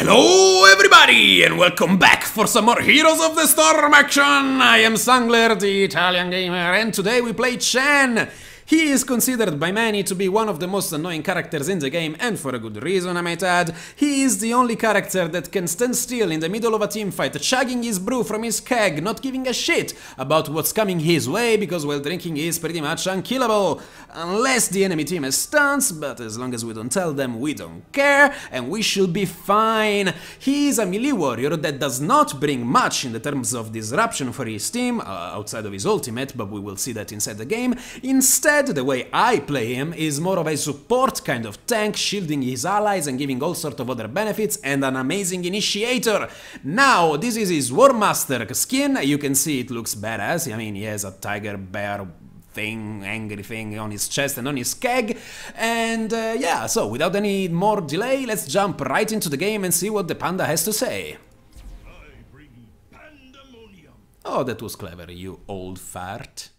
Hello everybody and welcome back for some more Heroes of the Storm action! I am SunGlare, the Italian gamer, and today we play Chen! He is considered by many to be one of the most annoying characters in the game, and for a good reason I might add. He is the only character that can stand still in the middle of a teamfight, chugging his brew from his keg, not giving a shit about what's coming his way, because while drinking he is pretty much unkillable. Unless the enemy team has stuns, but as long as we don't tell them, we don't care, and we should be fine. He is a melee warrior that does not bring much in the terms of disruption for his team, outside of his ultimate, but we will see that inside the game. Instead, the way I play him is more of a support kind of tank, shielding his allies and giving all sorts of other benefits, and an amazing initiator. Now, this is his War Master skin. You can see it looks badass. I mean, he has a tiger bear thing, angry thing on his chest and on his keg. And yeah, so without any more delay, let's jump right into the game and see what the panda has to say. I bring pandemonium. Oh, that was clever, you old fart.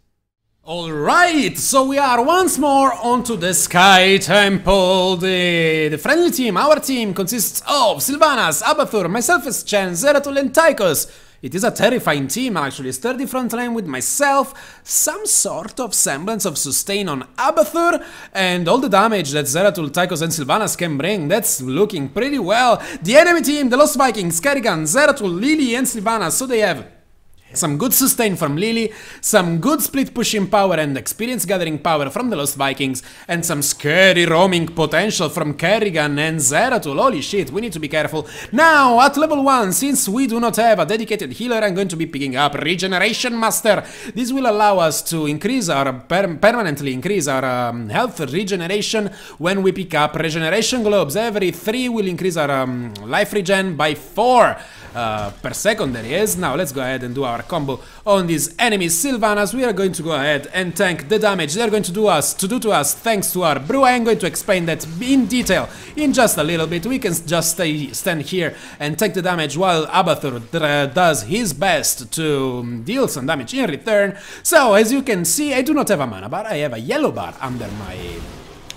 Alright, so we are once more onto the Sky Temple. The friendly team, our team, consists of Sylvanas, Abathur, myself as Chen, Zeratul and Tychus. It is a terrifying team actually, sturdy front line with myself, some sort of semblance of sustain on Abathur, and all the damage that Zeratul, Tychus and Sylvanas can bring, that's looking pretty well. The enemy team, the Lost Vikings, Kerrigan, Zeratul, Lily and Sylvanas, so they have some good sustain from Lily, some good split pushing power and experience gathering power from the Lost Vikings, and some scary roaming potential from Kerrigan and Zeratul. Holy shit, we need to be careful. Now, at level 1, since we do not have a dedicated healer, I'm going to be picking up Regeneration Master. This will allow us to increase our, permanently increase our health regeneration when we pick up Regeneration Globes. Every 3 will increase our life regen by 4 per second, that is. Now, let's go ahead and do our combo on these enemies. Sylvanas, we are going to go ahead and tank the damage they're going to do to us thanks to our brew. I am going to explain that in detail in just a little bit. We can just stand here and take the damage while Abathur does his best to deal some damage in return. So, as you can see, I do not have a mana bar, I have a yellow bar under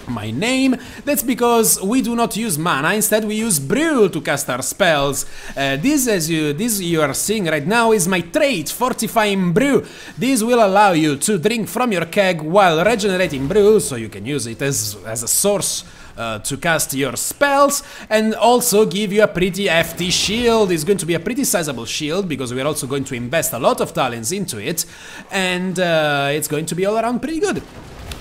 my name. That's because we do not use mana, instead we use brew to cast our spells. This you are seeing right now is my trait, Fortifying Brew. This will allow you to drink from your keg while regenerating brew, so you can use it as a source to cast your spells, and also give you a pretty hefty shield. It's going to be a pretty sizable shield, because we are also going to invest a lot of talents into it, and it's going to be all around pretty good.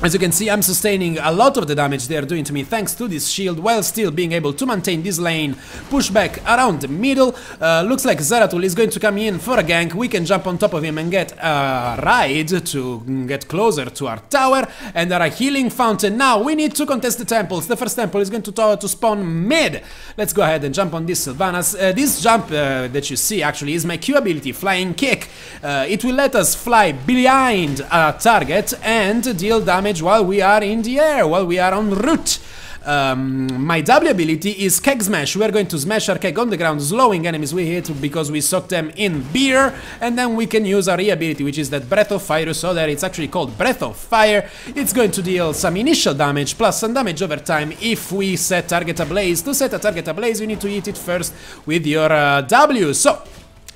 As you can see, I'm sustaining a lot of the damage they are doing to me thanks to this shield, while still being able to maintain this lane, push back around the middle. Looks like Zeratul is going to come in for a gank. We can jump on top of him and get a ride to get closer to our tower, and our healing fountain. Now, we need to contest the temples. The first temple is going to spawn mid. Let's go ahead and jump on this Sylvanas. This jump that you see actually is my Q ability, Flying Kick. It will let us fly behind a target and deal damage while we are in the air, while we are en route. My W ability is Keg Smash. We are going to smash our keg on the ground, slowing enemies we hit because we soak them in beer, and then we can use our E ability, which is that Breath of Fire, so that it's actually called Breath of Fire. It's going to deal some initial damage plus some damage over time if we set target ablaze. To set a target ablaze, you need to hit it first with your W. So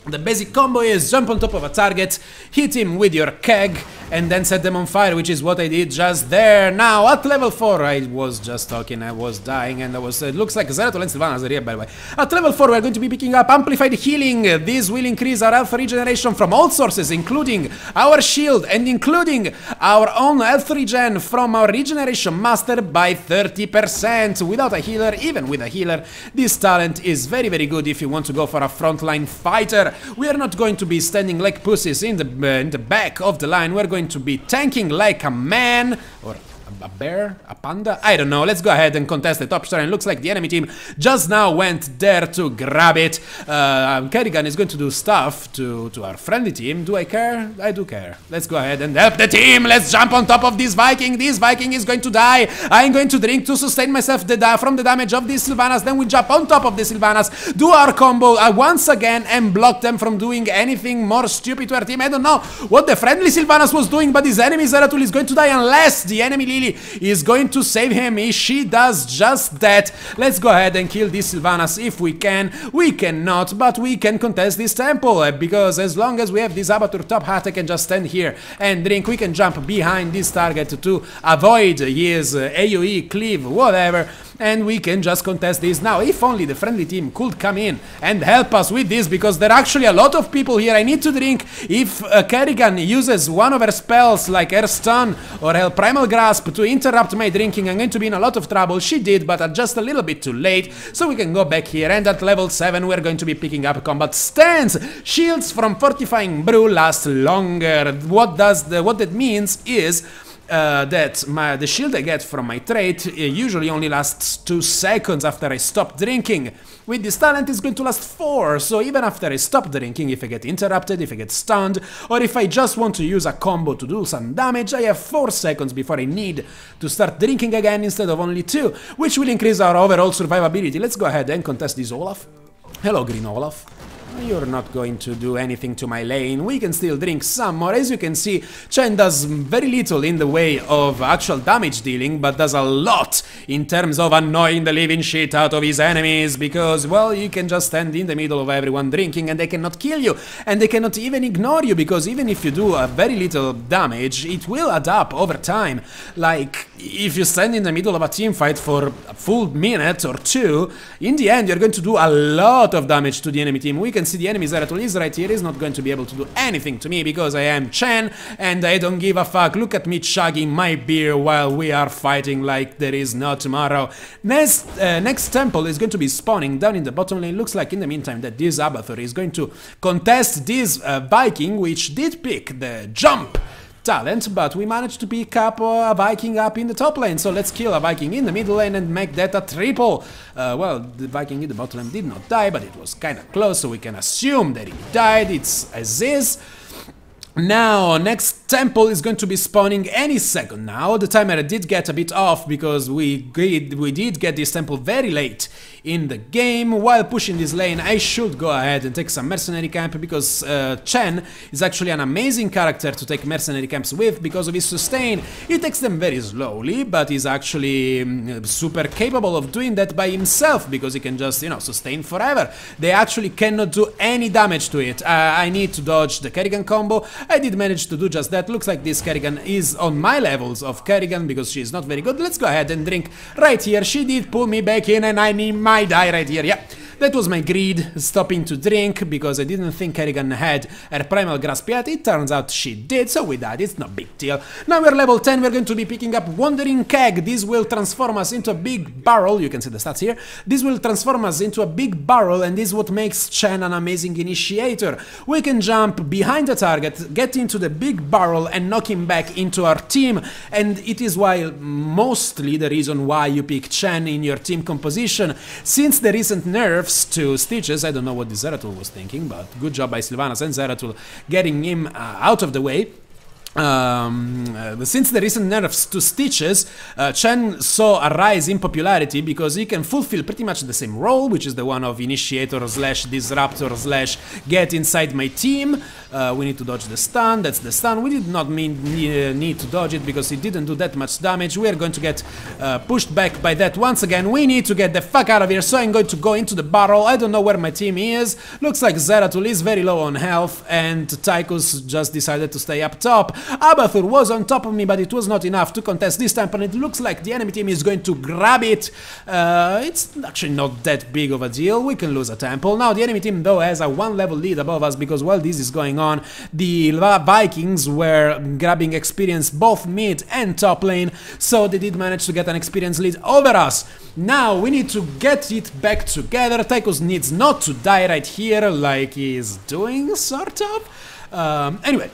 the basic combo is jump on top of a target, hit him with your keg, and then set them on fire, which is what I did just there. Now, at level 4, I was just talking, I was dying, and it looks like Zeratul and Sylvanas are here, by the way. At level 4, we're going to be picking up Amplified Healing. This will increase our health regeneration from all sources, including our shield, and including our own health regen from our Regeneration Master by 30%. Without a healer, even with a healer, this talent is very, very good if you want to go for a frontline fighter. We are not going to be standing like pussies in the back of the line. We're going to be tanking like a man, or a bear, a panda, I don't know. Let's go ahead and contest the top star, and looks like the enemy team just now went there to grab it. Kerrigan is going to do stuff to our friendly team. Do I care? I do care. Let's go ahead and help the team. Let's jump on top of this Viking. This Viking is going to die. I'm going to drink to sustain myself from the damage of these Sylvanas. Then we jump on top of the Sylvanas, do our combo once again, and block them from doing anything more stupid to our team. I don't know what the friendly Sylvanas was doing, but this enemy Zeratul is going to die unless the enemy Lily is going to save him. She does just that. Let's go ahead and kill these Sylvanas if we can. We cannot, but we can contest this temple, because as long as we have this Abatur top hat, I can just stand here and drink. We can jump behind this target to avoid his AoE, cleave, whatever, and we can just contest this. Now, if only the friendly team could come in and help us with this, because there are actually a lot of people here. I need to drink. If Kerrigan uses one of her spells like Air Stun or her Primal Grasp to interrupt my drinking, I'm going to be in a lot of trouble. She did, but just a little bit too late, so we can go back here, and at level 7 we're going to be picking up combat stance. Shields from Fortifying Brew last longer. What that means is that the shield I get from my trait usually only lasts 2 seconds after I stop drinking. With this talent it's going to last 4, so even after I stop drinking, if I get interrupted, if I get stunned, or if I just want to use a combo to do some damage, I have 4 seconds before I need to start drinking again instead of only 2, which will increase our overall survivability. Let's go ahead and contest this Olaf. Hello, Green Olaf. You're not going to do anything to my lane. We can still drink some more. As you can see, Chen does very little in the way of actual damage dealing, but does a lot in terms of annoying the living shit out of his enemies, because, well, you can just stand in the middle of everyone drinking and they cannot kill you, and they cannot even ignore you, because even if you do a very little damage, it will add up over time. Like, if you stand in the middle of a team fight for a full minute or 2, in the end you're going to do a lot of damage to the enemy team. We can see the enemy Zeratul is right here. He's not going to be able to do anything to me because I am Chen and I don't give a fuck. Look at me chugging my beer while we are fighting like there is no tomorrow. Next temple is going to be spawning down in the bottom lane. Looks like in the meantime that this Abathur is going to contest this Viking, which did pick the jump talent, but we managed to pick up a Viking up in the top lane, so let's kill a Viking in the middle lane and make that a triple. Well, the Viking in the bottom lane did not die, but it was kinda close, so we can assume that he died. It's as is. Now, next temple is going to be spawning any second now. The timer did get a bit off because we did get this temple very late in the game. While pushing this lane, I should go ahead and take some mercenary camp, because Chen is actually an amazing character to take mercenary camps with because of his sustain. He takes them very slowly, but he's actually super capable of doing that by himself, because he can just, you know, sustain forever. They actually cannot do any damage to it. I need to dodge the Kerrigan combo. I did manage to do just that. Looks like this Kerrigan is on my levels of Kerrigan because she is not very good. Let's go ahead and drink right here. She did pull me back in and I might die right here. Yeah. That was my greed, stopping to drink, because I didn't think Kerrigan had her Primal Grasp yet. It turns out she did, so we died. It's no big deal. Now we're level 10, we're going to be picking up Wandering Keg. This will transform us into a big barrel. You can see the stats here. This will transform us into a big barrel, and this is what makes Chen an amazing initiator. We can jump behind the target, get into the big barrel, and knock him back into our team. And it is mostly the reason why you pick Chen in your team composition. Since the recent nerfs to Stitches, I don't know what the Zeratul was thinking, but good job by Sylvanas and Zeratul getting him out of the way. Since the recent nerfs to Stitches, Chen saw a rise in popularity because he can fulfill pretty much the same role, which is the one of initiator slash disruptor slash get inside my team. We need to dodge the stun. That's the stun. We did not need to dodge it because it didn't do that much damage. We are going to get pushed back by that once again. We need to get the fuck out of here, so I'm going to go into the barrel. I don't know where my team is. Looks like Zeratul is very low on health and Tychus just decided to stay up top. Abathur was on top of me, but it was not enough to contest this temple, and it looks like the enemy team is going to grab it. It's actually not that big of a deal. We can lose a temple. Now the enemy team though has a 1 level lead above us, because while this is going on, the Vikings were grabbing experience both mid and top lane, so they did manage to get an experience lead over us. Now we need to get it back together. Tychus needs not to die right here like he's doing, sort of. Anyway,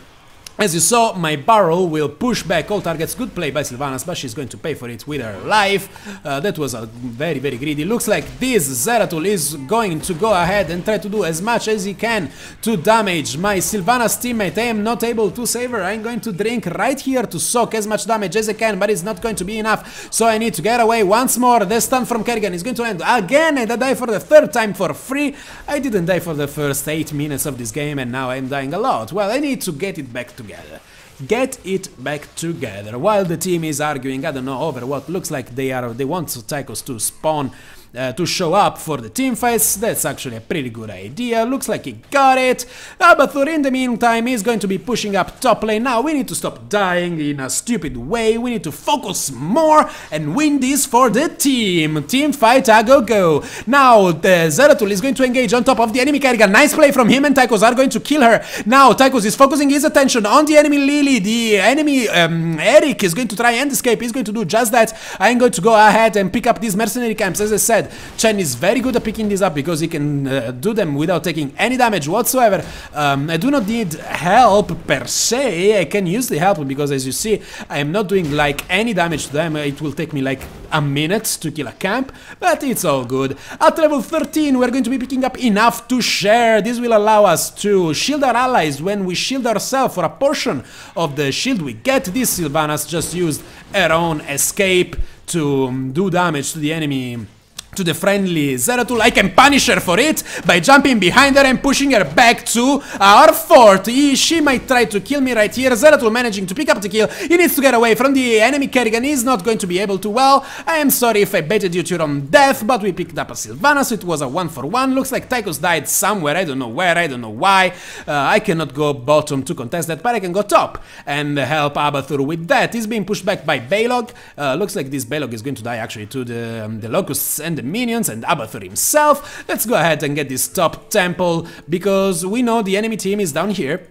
as you saw, my barrel will push back all targets. Good play by Sylvanas, but she's going to pay for it with her life. That was a very, very greedy. Looks like this Zeratul is going to go ahead and try to do as much as he can to damage my Sylvanas teammate. I am not able to save her. I'm going to drink right here to soak as much damage as I can, but it's not going to be enough. So I need to get away once more. The stun from Kerrigan is going to end again, and I die for the 3rd time for free. I didn't die for the first 8 minutes of this game, and now I'm dying a lot. Well, I need to get it back together. get it back together. While the team is arguing, I don't know, over what looks like they want Tychos to spawn, to show up for the team fights. That's actually a pretty good idea. Looks like he got it. Abathur in the meantime is going to be pushing up top lane. Now we need to stop dying in a stupid way. We need to focus more and win this for the team. Team fight, go. Now the Zeratul is going to engage on top of the enemy Kerrigan. Nice play from him, and Tychos are going to kill her. Now Tychos is focusing his attention on the enemy Lily. The enemy Eric is going to try and escape. He's going to do just that. I'm going to go ahead and pick up these mercenary camps. As I said, Chen is very good at picking these up because he can do them without taking any damage whatsoever. I do not need help per se. I can use the help because, as you see, I am not doing like any damage to them. It will take me like a minute to kill a camp, but it's all good. At level 13 we're going to be picking up enough to share. This will allow us to shield our allies when we shield ourselves for a portion of the shield we get. This Sylvanas just used her own escape to do damage to the enemy, to the friendly Zeratul. I can punish her for it by jumping behind her and pushing her back to our fort. She might try to kill me right here. Zeratul managing to pick up the kill. He needs to get away from the enemy Kerrigan. He's not going to be able to. Well, I am sorry if I baited you to your own death, but we picked up a Sylvanas. It was a 1-for-1. Looks like Tychos died somewhere. I don't know where. I don't know why. I cannot go bottom to contest that, but I can go top and help Abathur with that. He's being pushed back by Balog. Looks like this Balog is going to die actually to the Locusts and the minions and Abathur himself. Let's go ahead and get this top temple because we know the enemy team is down here.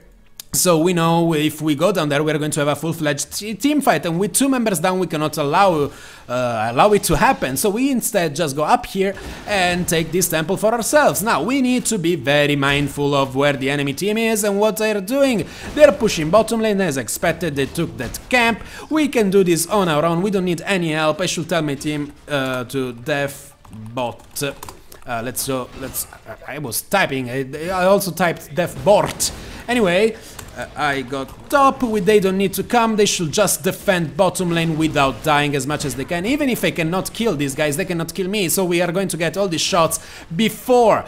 So we know if we go down there, we're going to have a full-fledged team fight, and with 2 members down, we cannot allow it to happen. So we instead just go up here and take this temple for ourselves. Now we need to be very mindful of where the enemy team is and what they're doing. They're pushing bottom lane as expected. They took that camp. We can do this on our own. We don't need any help. I should tell my team to def bot. Let's go. I was typing. I also typed def bort. Anyway. I got top. They don't need to come. They should just defend bottom lane without dying as much as they can. Even if I cannot kill these guys, they cannot kill me. So we are going to get all these shots before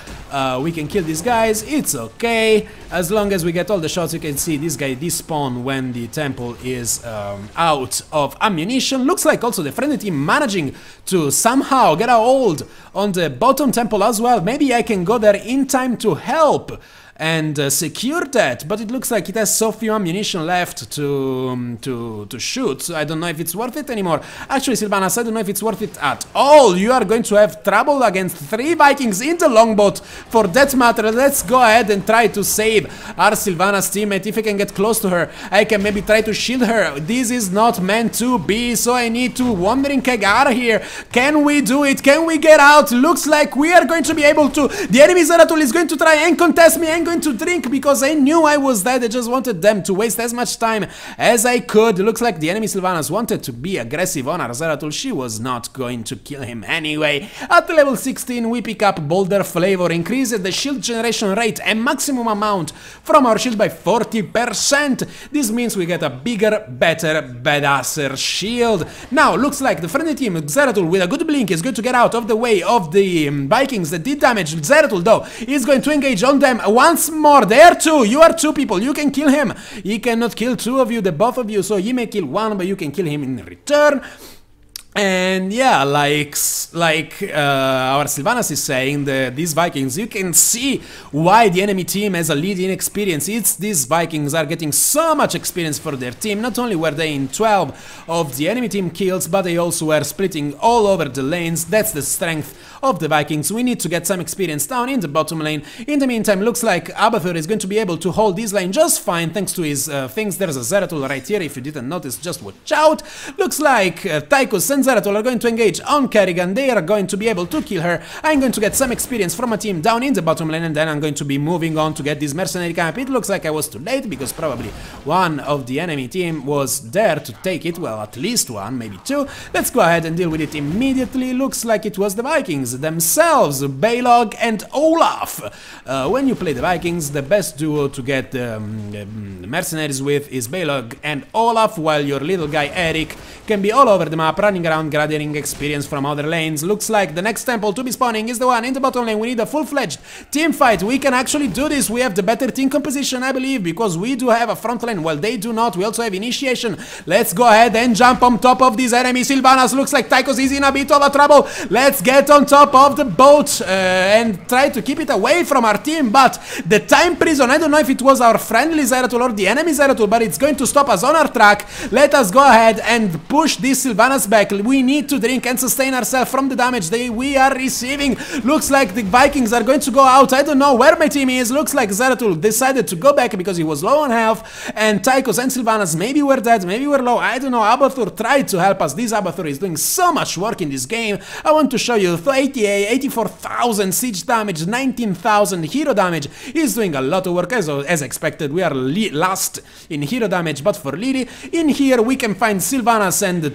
we can kill these guys. It's okay. As long as we get all the shots, you can see this guy despawn when the temple is out of ammunition. Looks like also the friendly team managing to somehow get a hold on the bottom temple as well. Maybe I can go there in time to help and secure that, but it looks like it has so few ammunition left to shoot, so I don't know if it's worth it anymore. Actually, Sylvanas, I don't know if it's worth it at all. You are going to have trouble against 3 Vikings in the longboat. For that matter, let's go ahead and try to save our Sylvanas teammate. If I can get close to her, I can maybe try to shield her. This is not meant to be, so I need to Wandering Keg out of here. Can we do it? Can we get out? Looks like we are going to be able to. The enemy Zeratul is going to try and contest me. I'm going to drink because I knew I was dead. I just wanted them to waste as much time as I could. Looks like the enemy Sylvanas wanted to be aggressive on our Zeratul. She was not going to kill him anyway. At level 16 we pick up Boulder Flavor, increases the shield generation rate and maximum amount from our shield by 40%. This means we get a bigger, better, badasser shield. Now looks like the friendly team Zeratul with a good blink is going to get out of the way of the Vikings that did damage. Zeratul though is going to engage on them once more. There too, you are 2 people, you can kill him. He cannot kill 2 of you, the both of you, so he may kill 1, but you can kill him in return. And yeah, like our Sylvanas is saying, these Vikings, you can see why the enemy team has a lead in experience. It's these Vikings are getting so much experience for their team. Not only were they in 12 of the enemy team kills, but they also were splitting all over the lanes. That's the strength of the Vikings. We need to get some experience down in the bottom lane. In the meantime, looks like Abathur is going to be able to hold this lane just fine thanks to his things. There's a Zeratul right here. If you didn't notice, just watch out. Looks like Tychos and Zeratul are going to engage on Kerrigan. They are going to be able to kill her. I'm going to get some experience from a team down in the bottom lane, and then I'm going to be moving on to get this mercenary camp. It looks like I was too late because probably one of the enemy team was there to take it. Well, at least 1, maybe 2. Let's go ahead and deal with it immediately. Looks like it was the Vikings themselves, Balog and Olaf. When you play the Vikings, the best duo to get the mercenaries with is Balog and Olaf, while your little guy Eric can be all over the map, running around around gathering experience from other lanes. Looks like the next temple to be spawning is the one in the bottom lane. We need a full-fledged team fight. We can actually do this. We have the better team composition, I believe, because we do have a front lane. Well, they do not. We also have initiation. Let's go ahead and jump on top of these enemies. Sylvanas looks like Tychus is in a bit of a trouble. Let's get on top of the boat and try to keep it away from our team. But the time prison, I don't know if it was our friendly Zeratul or the enemy Zeratul, but it's going to stop us on our track. Let us go ahead and push these Sylvanas back. We need to drink and sustain ourselves from the damage we are receiving. Looks like the Vikings are going to go out. I don't know where my team is. Looks like Zeratul decided to go back because he was low on health, and Tychus and Sylvanas maybe were dead, maybe were low. I don't know. Abathur tried to help us. This Abathur is doing so much work in this game. I want to show you 84,000 siege damage, 19,000 hero damage. He's doing a lot of work as expected. We are last in hero damage, but for Lily, in here we can find Sylvanas and the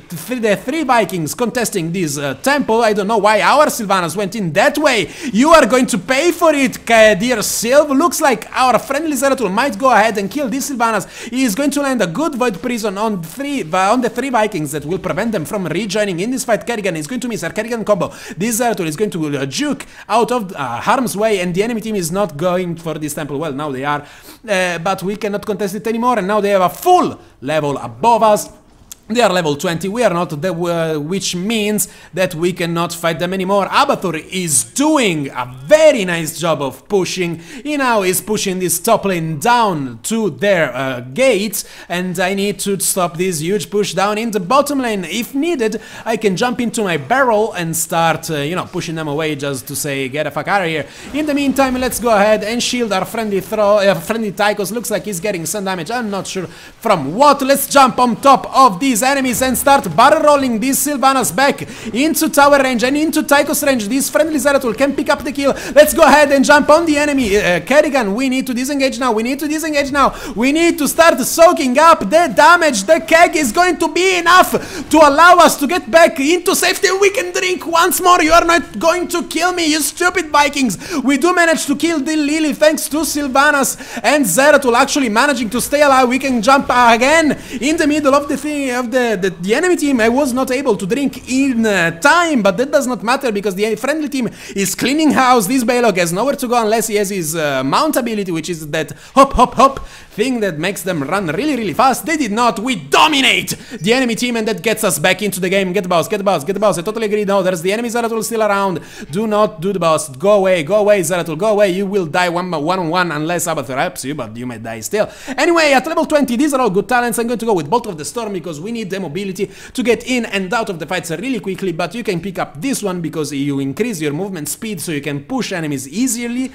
three Vikings contesting this temple. I don't know why our Sylvanas went in that way. You are going to pay for it, dear Sylv. Looks like our friendly Zeratul might go ahead and kill this Sylvanas. He is going to land a good void prison on the three Vikings that will prevent them from rejoining in this fight. Kerrigan is going to miss our Kerrigan combo. This Zeratul is going to juke out of harm's way, and the enemy team is not going for this temple. Well, now they are, but we cannot contest it anymore, and now they have a full level above us. They are level 20, we are not, which means that we cannot fight them anymore. Abathur is doing a very nice job of pushing. He now is pushing this top lane down to their gates, and I need to stop this huge push down in the bottom lane. If needed, I can jump into my barrel and start, you know, pushing them away just to say, get the fuck out of here. In the meantime, let's go ahead and shield our friendly Tychus. Looks like he's getting some damage, I'm not sure from what. Let's jump on top of these enemies and start barrel rolling these Sylvanas back into tower range and into Tychus range. This friendly Zeratul can pick up the kill. Let's go ahead and jump on the enemy. Kerrigan, we need to disengage now. We need to disengage now. We need to start soaking up the damage. The keg is going to be enough to allow us to get back into safety. We can drink once more. You are not going to kill me, you stupid Vikings. We do manage to kill the Lily thanks to Sylvanas and Zeratul actually managing to stay alive. We can jump again in the middle of the thing of the enemy team. I was not able to drink in time, but that does not matter because the friendly team is cleaning house. This Balog has nowhere to go unless he has his mount ability, which is that hop hop hop thing that makes them run really really fast. They did not. We dominate the enemy team, and that gets us back into the game. Get the boss, get the boss, get the boss. I totally agree. No, there's the enemy Zeratul still around. Do not do the boss. Go away Zeratul, go away. You will die one on one unless Abathur helps you, but you might die still. Anyway, at level 20, these are all good talents. I'm going to go with Bolt of the Storm because we need the mobility to get in and out of the fights really quickly, but you can pick up this one because you increase your movement speed so you can push enemies easily.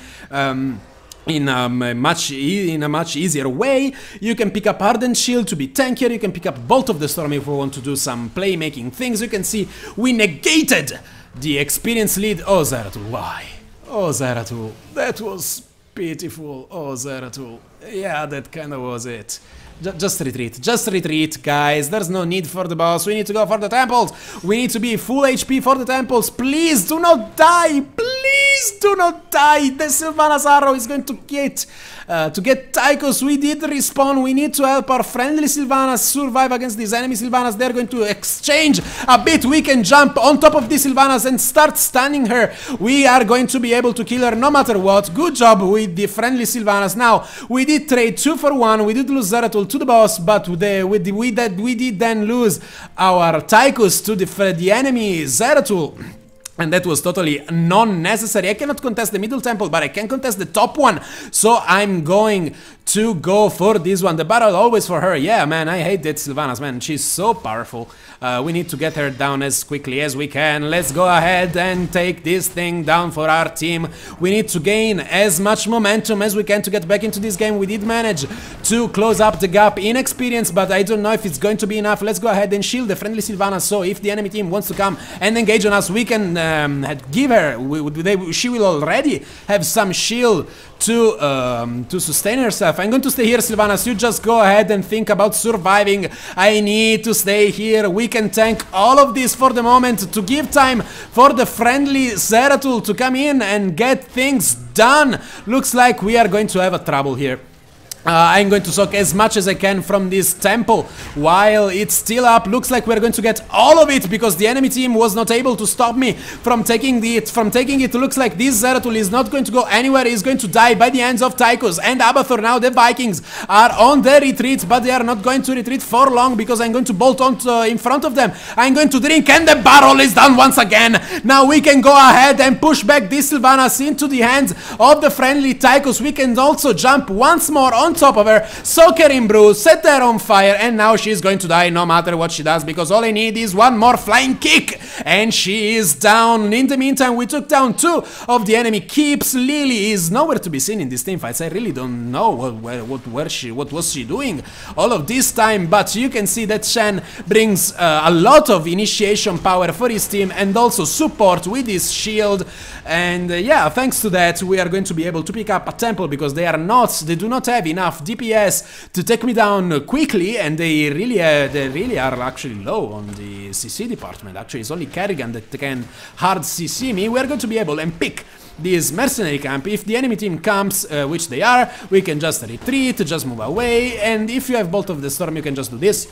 In a much easier way. You can pick up Ardent Shield to be tankier. You can pick up Bolt of the Storm if we want to do some playmaking things. You can see we negated the experience lead. Oh Zeratul, why? Oh Zeratul, that was pitiful. Oh Zeratul, yeah, that kinda was it. Just retreat, guys. There's no need for the boss. We need to go for the temples. We need to be full HP for the temples. Please do not die. Please do not die. The Sylvanas arrow is going to get Tychus. We did respawn. We need to help our friendly Sylvanas survive against these enemy Sylvanas. They're going to exchange a bit. We can jump on top of this Sylvanas and start stunning her. We are going to be able to kill her no matter what. Good job with the friendly Sylvanas. Now, we did trade 2 for 1. We did lose Zeratul to the boss, but we did then lose our Tychus to the enemy Zeratul. And that was totally non-necessary. I cannot contest the middle temple, but I can contest the top one. So I'm going to go for this one. The battle always for her. Yeah, man, I hate that Sylvanas, man. She's so powerful. We need to get her down as quickly as we can. Let's go ahead and take this thing down for our team. We need to gain as much momentum as we can to get back into this game. We did manage to close up the gap in experience, but I don't know if it's going to be enough. Let's go ahead and shield the friendly Sylvanas, so if the enemy team wants to come and engage on us, we can give her. She will already have some shield to sustain herself. I'm going to stay here, Sylvanas. You just go ahead and think about surviving. I need to stay here. We can tank all of this for the moment to give time for the friendly Zeratul to come in and get things done. Looks like we are going to have a trouble here. I'm going to soak as much as I can from this temple while it's still up. Looks like we're going to get all of it because the enemy team was not able to stop me from taking it. Looks like this Zeratul is not going to go anywhere. He's going to die by the hands of Tychus and Abathur. Now the Vikings are on the retreat, but they are not going to retreat for long because I'm going to bolt on in front of them. I'm going to drink and the barrel is done once again. Now we can go ahead and push back this Sylvanas into the hands of the friendly Tychus. We can also jump once more on top of her, soak her in brew, set her on fire, and now she's going to die no matter what she does because all I need is one more flying kick and she is down. In the meantime, we took down 2 of the enemy keeps. Lily is nowhere to be seen in these team fights. I really don't know what was she doing all of this time, but you can see that Chen brings a lot of initiation power for his team and also support with his shield. And yeah, thanks to that we are going to be able to pick up a temple because they do not have enough DPS to take me down quickly, and they really are actually low on the CC department. Actually, it's only Kerrigan that can hard CC me. We are going to be able and pick this mercenary camp. If the enemy team comes, which they are, we can just retreat, just move away, and if you have Bolt of the Storm, you can just do this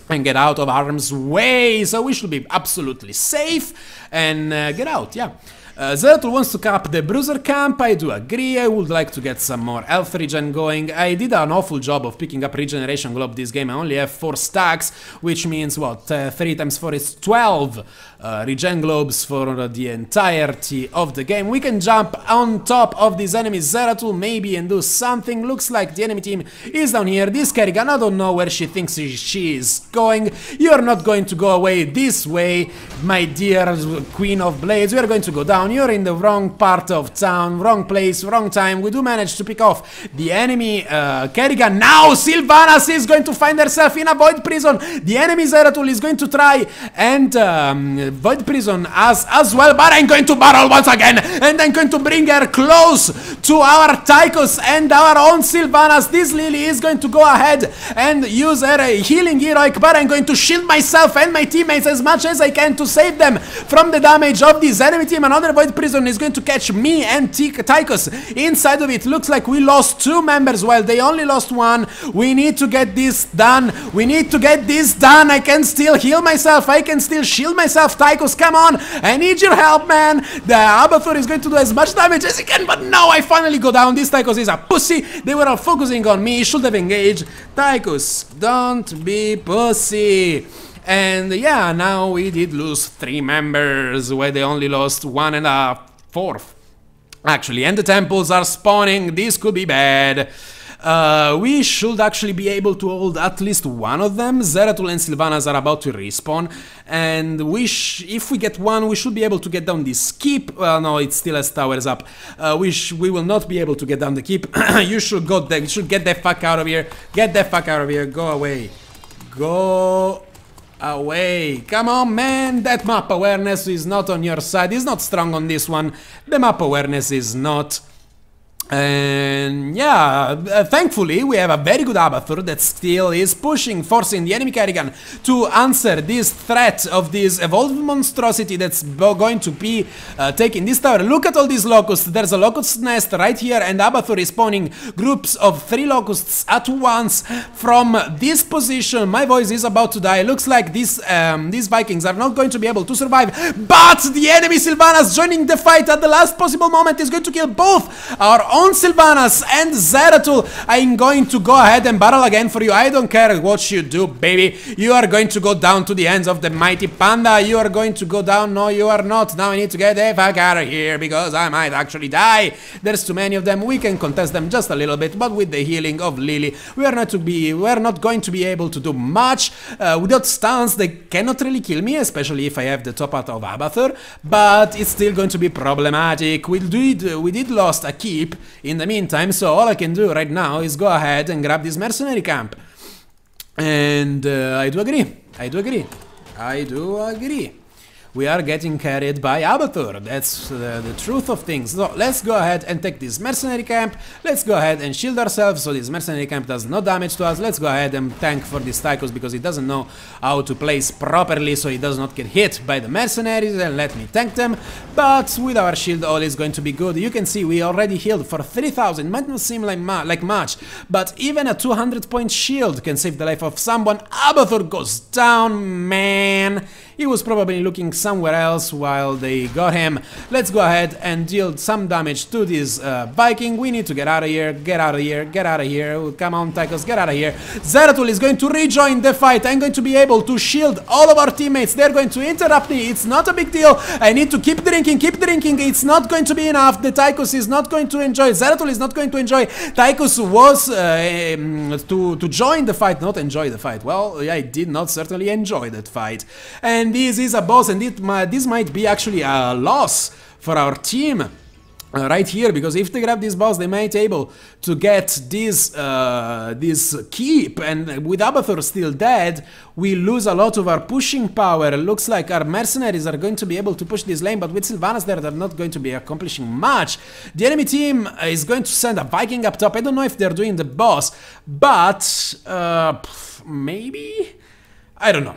and get out of harm's way. So we should be absolutely safe and get out, yeah. Zeratul wants to cap the Bruiser camp. I do agree. I would like to get some more health regen going. I did an awful job of picking up regeneration globe this game. I only have 4 stacks, which means what? 3 times 4 is 12 regen globes for the entirety of the game. We can jump on top of these enemies Zeratul maybe and do something. Looks like the enemy team is down here. This Kerrigan, I don't know where she thinks she is going. You're not going to go away this way, my dear Queen of Blades. We are going to go down. You're in the wrong part of town, wrong place, wrong time. We do manage to pick off the enemy Kerrigan. Now Sylvanas is going to find herself in a void prison. The enemy Zeratul is going to try and void prison as well, but I'm going to barrel once again and I'm going to bring her close to our Tychus and our own Sylvanas. This Lily is going to go ahead and use her healing heroic, but I'm going to shield myself and my teammates as much as I can to save them from the damage of this enemy team. Another void prison is going to catch me and Tychus inside of it. Looks like we lost 2 members while they only lost 1. We need to get this done. We need to get this done. I can still heal myself. I can still shield myself. Tychus, come on. I need your help, man. The Abathur is going to do as much damage as he can, but no, I finally go down. This Tychus is a pussy. They were all focusing on me. He should have engaged. Tychus, don't be pussy. And yeah, now we did lose 3 members, where they only lost 1 1/4. Actually, and the temples are spawning. This could be bad. We should actually be able to hold at least one of them. Zeratul and Sylvanas are about to respawn, and if we get one, we should be able to get down this keep. No, it still has towers up. We will not be able to get down the keep. You should go there. You should get the fuck out of here. Get the fuck out of here. Go away. Go away. Come on, man. That map awareness is not on your side. It's not strong on this one. The map awareness is not. And yeah, thankfully we have a very good Abathur that still is pushing, forcing the enemy Kerrigan to answer this threat of this evolved monstrosity that's going to be taking this tower. Look at all these locusts. There's a locust nest right here, and Abathur is spawning groups of 3 locusts at once from this position. My voice is about to die. Looks like these Vikings are not going to be able to survive, but the enemy Sylvanas joining the fight at the last possible moment is going to kill both our own Sylvanas and Zeratul. I'm going to go ahead and battle again for you. I don't care what you do, baby. You are going to go down to the hands of the mighty panda. You are going to go down. No, you are not. Now I need to get the fuck out of here because I might actually die. There's too many of them. We can contest them just a little bit, but with the healing of Lily, we are not going to be able to do much. Without stuns, they cannot really kill me, especially if I have the top out of Abathur, but it's still going to be problematic. We did lost a keep in the meantime, so all I can do right now is go ahead and grab this mercenary camp. And I do agree. we are getting carried by Abathur. That's the truth of things. So let's go ahead and take this mercenary camp. Let's go ahead and shield ourselves so this mercenary camp does no damage to us. Let's go ahead and tank for this Tychus because he doesn't know how to place properly, so he does not get hit by the mercenaries, and let me tank them. But with our shield all is going to be good. You can see we already healed for 3000. Might not seem like much, but even a 200-point shield can save the life of someone. Abathur goes down, man. He was probably looking somewhere else while they got him. Let's go ahead and deal some damage to this Viking. We need to get out of here, get out of here, get out of here. Come on, Tychus, get out of here. Zeratul is going to rejoin the fight. I'm going to be able to shield all of our teammates. They're going to interrupt me. It's not a big deal. I need to keep drinking, keep drinking. It's not going to be enough. The Tychus is not going to enjoy. Zeratul is not going to enjoy. Tychus was to join the fight, not enjoy the fight. Well, I did not certainly enjoy that fight. And this is a boss, and this might be actually a loss for our team right here, because if they grab this boss, they might be able to get this keep, and with Abathur still dead, we lose a lot of our pushing power. It looks like our mercenaries are going to be able to push this lane, but with Sylvanas there, they're not going to be accomplishing much. The enemy team is going to send a Viking up top. I don't know if they're doing the boss, but maybe? I don't know.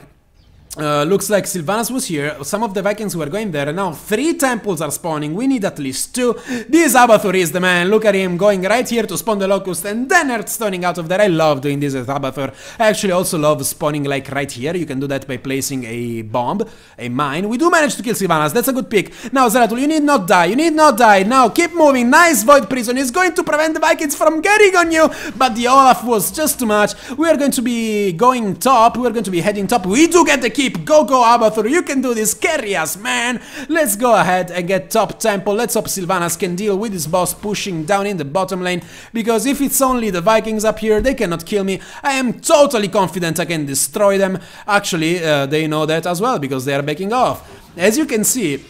Looks like Sylvanas was here, some of the Vikings were going there, and now 3 temples are spawning. We need at least 2. This Abathur is the man. Look at him going right here to spawn the Locust and then earthstoning out of there. I love doing this with Abathur. I actually also love spawning like right here. You can do that by placing a bomb, a mine. We do manage to kill Sylvanas. That's a good pick. Now Zeratul, you need not die. You need not die. Now keep moving. Nice Void Prison is going to prevent the Vikings from getting on you, but the Olaf was just too much. We are going to be going top. We are going to be heading top. We do get the keep. Go, Abathur, you can do this, carry us, man. Let's go ahead and get top temple. Let's hope Sylvanas can deal with this boss pushing down in the bottom lane, because if it's only the Vikings up here, they cannot kill me. I am totally confident I can destroy them. Actually, they know that as well, because they are backing off. As you can see,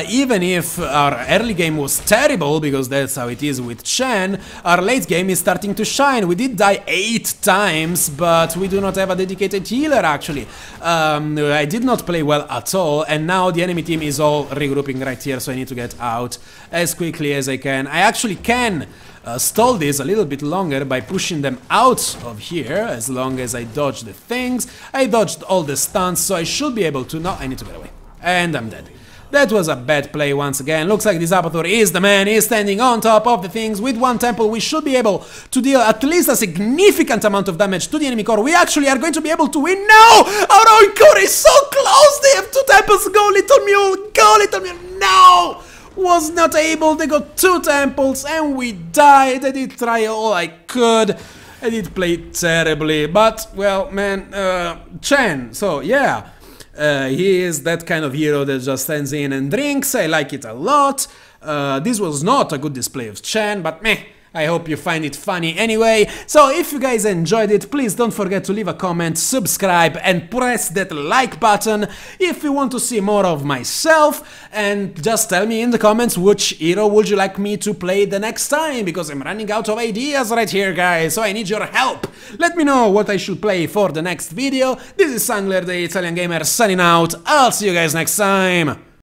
even if our early game was terrible, because that's how it is with Chen, our late game is starting to shine. We did die 8 times, but we do not have a dedicated healer, actually. I did not play well at all, and now the enemy team is all regrouping right here, so I need to get out as quickly as I can. I actually can stall this a little bit longer by pushing them out of here, as long as I dodge the things. I dodged all the stuns, so I should be able to... No, I need to get away. And I'm dead. That was a bad play once again. Looks like this Abathur is the man. He's standing on top of the things. With 1 temple, we should be able to deal at least a significant amount of damage to the enemy core. We actually are going to be able to win. No! Our own core is so close. They have 2 temples. Go, little mule. Go, little mule. No! Was not able. They got 2 temples and we died. I did try all I could. I did play terribly. But, well, man, Chen. So, yeah. He is that kind of hero that just stands in and drinks. I like it a lot. This was not a good display of Chen, but meh. I hope you find it funny anyway. So if you guys enjoyed it, please don't forget to leave a comment, subscribe, and press that like button if you want to see more of myself. And just tell me in the comments which hero would you like me to play the next time, because I'm running out of ideas right here, guys, so I need your help. Let me know what I should play for the next video. This is SunGlare, the Italian gamer, signing out. I'll see you guys next time.